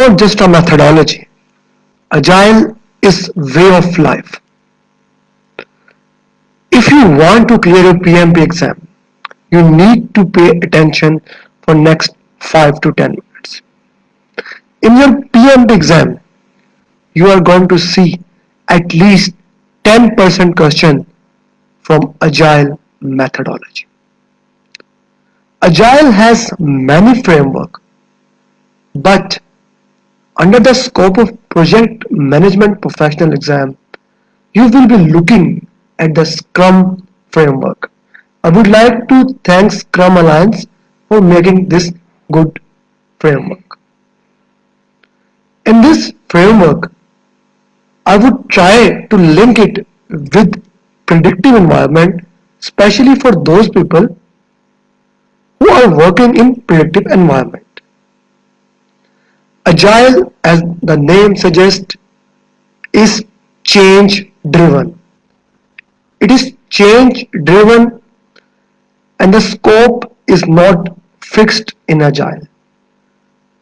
not just a methodology. Agile is way of life. If you want to clear your PMP exam, you need to pay attention for next 5 to 10 minutes. In your PMP exam, you are going to see at least 10% question from Agile methodology. Agile has many framework, but under the scope of project management professional exam, you will be looking at the Scrum Framework. I would like to thank Scrum Alliance for making this good framework. In this framework, I would try to link it with predictive environment, especially for those people who are working in predictive environment. Agile, as the name suggests, is change driven. It is change driven and the scope is not fixed in Agile.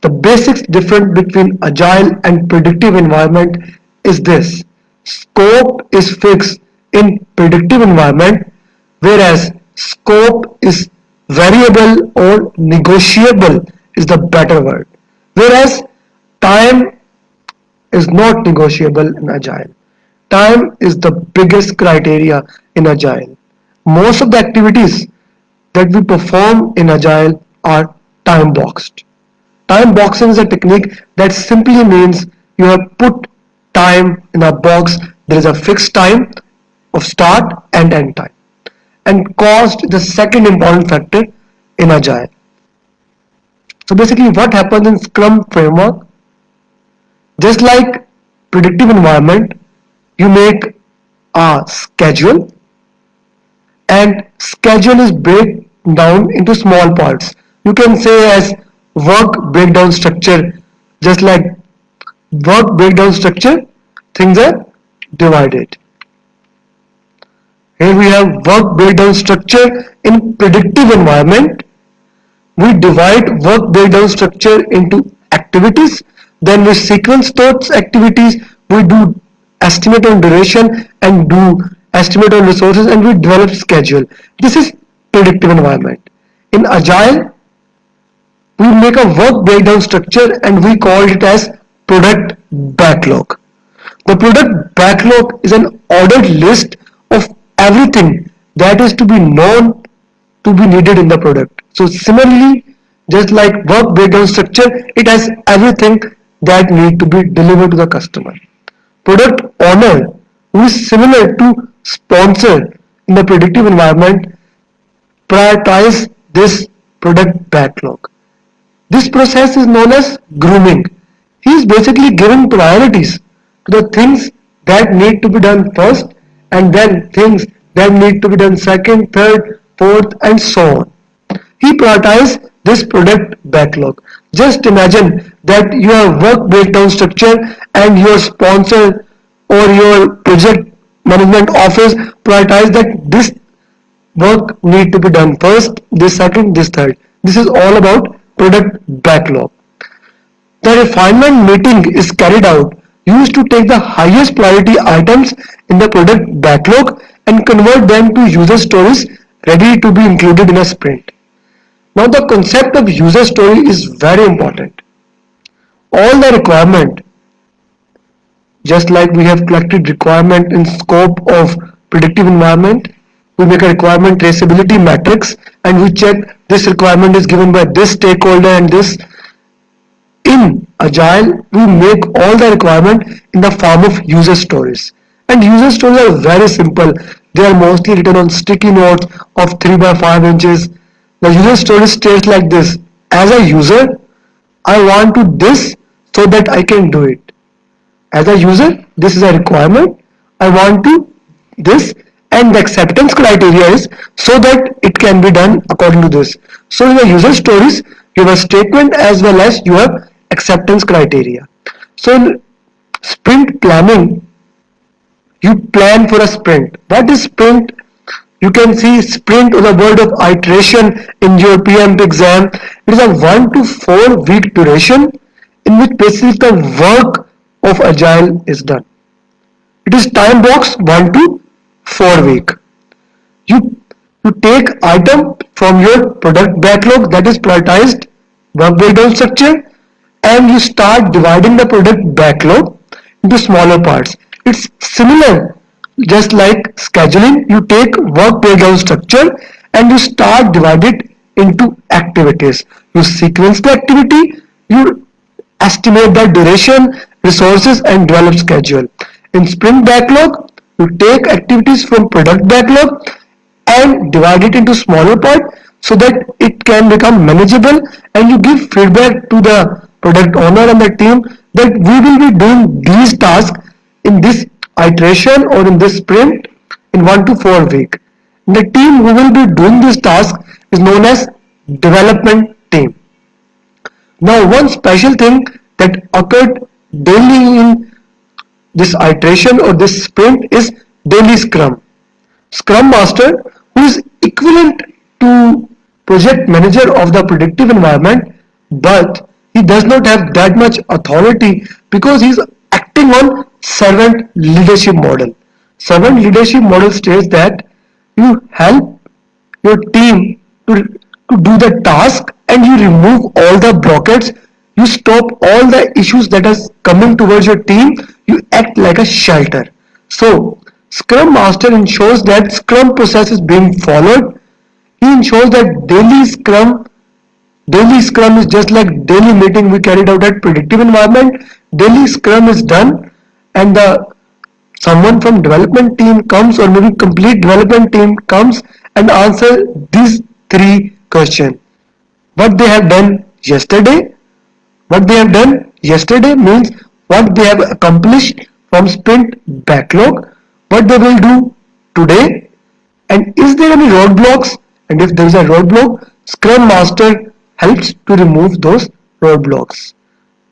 The basic difference between Agile and predictive environment is this. Scope is fixed in predictive environment, whereas scope is variable or negotiable is the better word. Whereas time is not negotiable in Agile. Time is the biggest criteria in Agile. Most of the activities that we perform in Agile are time boxed. Time boxing is a technique that simply means you have put time in a box. There is a fixed time of start and end time. And cost is the second important factor in Agile. So basically what happens in Scrum framework, just like predictive environment, you make a schedule and schedule is break down into small parts. You can say as work breakdown structure, just like work breakdown structure, things are divided. Here we have work breakdown structure in predictive environment. We divide work breakdown structure into activities, then we sequence those activities, we do estimate on duration and do estimate on resources and we develop schedule. This is predictive environment. In Agile, we make a work breakdown structure and we call it as product backlog. The product backlog is an ordered list of everything that is to be known to be needed in the product. So similarly, just like work breakdown structure, it has everything that need to be delivered to the customer. Product owner, who is similar to sponsor in the predictive environment, prioritize this product backlog. This process is known as grooming. He is basically giving priorities to the things that need to be done first and then things that need to be done second, third, fourth and so on. He prioritizes this product backlog. Just imagine that your work breakdown structure and your sponsor or your project management office prioritize that this work need to be done first, this second, this third. This is all about product backlog. The refinement meeting is carried out used to take the highest priority items in the product backlog and convert them to user stories ready to be included in a sprint. Now the concept of user story is very important. All the requirement, just like we have collected requirement in scope of predictive environment, we make a requirement traceability matrix and we check this requirement is given by this stakeholder and this. In Agile, we make all the requirement in the form of user stories. And user stories are very simple. They are mostly written on sticky notes of 3 by 5 inches. The user story states like this. As a user, I want to this so that I can do it. As a user, this is a requirement. I want to this and the acceptance criteria is so that it can be done according to this. So in the user stories, you have a statement as well as you have acceptance criteria. So in sprint planning, you plan for a sprint. What is sprint? You can see sprint or the word of iteration in your PMP exam. It is a 1 to 4 week duration in in which basically the work of Agile is done. It is time box 1 to 4 week. You you take item from your product backlog, that is prioritized work breakdown structure, and you start dividing the product backlog into smaller parts. It's similar, just like scheduling. You take work breakdown structure and you start divide it into activities. You sequence the activity, you estimate the duration, resources, and develop schedule. In sprint backlog, you take activities from product backlog and divide it into smaller parts so that it can become manageable, and you give feedback to the product owner and the team that we will be doing these tasks in this iteration or in this sprint in 1 to 4 week. The team who will be doing this task is known as development team. Now, one special thing that occurred daily in this iteration or this sprint is daily scrum. Scrum Master, who is equivalent to project manager of the predictive environment, but he does not have that much authority because he is acting on servant leadership model. Servant leadership model states that you help your team to do the task and you remove all the blockades, you stop all the issues that are coming towards your team, you act like a shelter. So Scrum Master ensures that Scrum process is being followed. He ensures that daily Scrum is just like daily meeting we carried out at predictive environment. Daily Scrum is done, and the someone from development team comes, or maybe complete development team comes and answer these three questions. What they have done yesterday, what they have done yesterday means what they have accomplished from sprint backlog, what they will do today, and is there any roadblocks, and if there is a roadblock, Scrum Master helps to remove those roadblocks.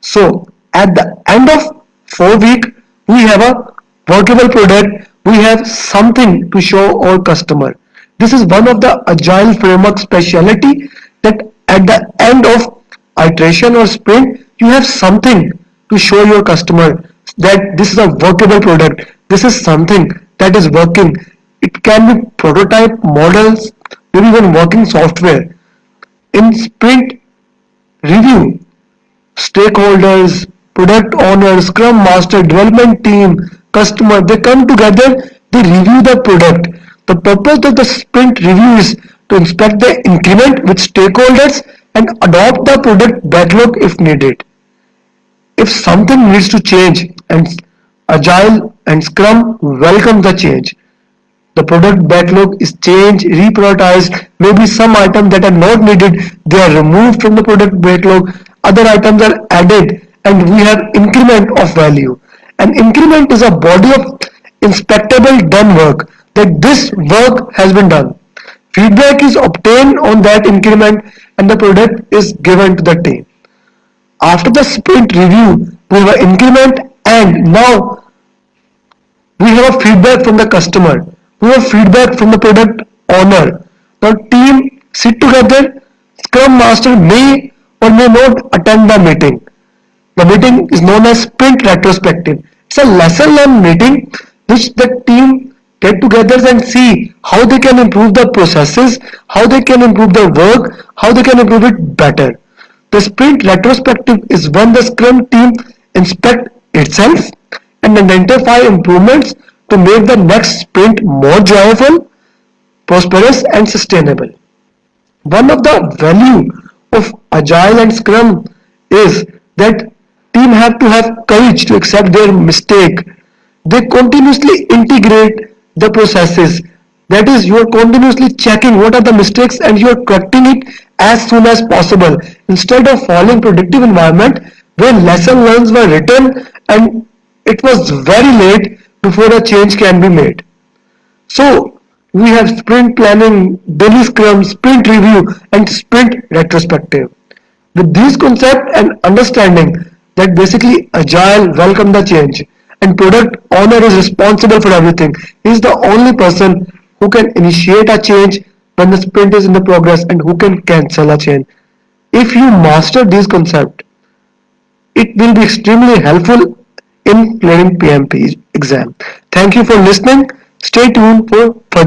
So at the end of 4 weeks, we have a workable product, we have something to show our customer. This is one of the Agile Framework speciality, that at the end of iteration or sprint, you have something to show your customer that this is a workable product, this is something that is working. It can be prototype models, maybe even working software. In sprint review, stakeholders, product owners, scrum master, development team, customer, they come together, they review the product. The purpose of the sprint review is to inspect the increment with stakeholders and adopt the product backlog if needed. If something needs to change, and agile and scrum welcome the change, the product backlog is changed, reprioritized, maybe some items that are not needed, they are removed from the product backlog, other items are added, and we have increment of value. An increment is a body of inspectable done work, that this work has been done. Feedback is obtained on that increment and the product is given to the team. After the sprint review, we have an increment, and now we have a feedback from the customer, we have feedback from the product owner. The team sit together, Scrum Master may or may not attend the meeting. The meeting is known as sprint retrospective. It's a lesson learned meeting which the team get together and see how they can improve the processes, how they can improve the work, how they can improve it better. The sprint retrospective is when the Scrum team inspect itself and identify improvements to make the next sprint more joyful, prosperous, and sustainable. One of the value of Agile and Scrum is that team have to have courage to accept their mistake. They continuously integrate the processes. That is, you are continuously checking what are the mistakes and you are correcting it as soon as possible. Instead of following predictive environment where lesson learns were written and it was very late before a change can be made. So we have sprint planning, daily scrum, sprint review, and sprint retrospective. With these concepts and understanding that basically agile welcome the change and product owner is responsible for everything. He is the only person who can initiate a change when the sprint is in the progress and who can cancel a change. If you master these concepts, It will be extremely helpful in clearing PMP exam. Thank you for listening. Stay tuned for further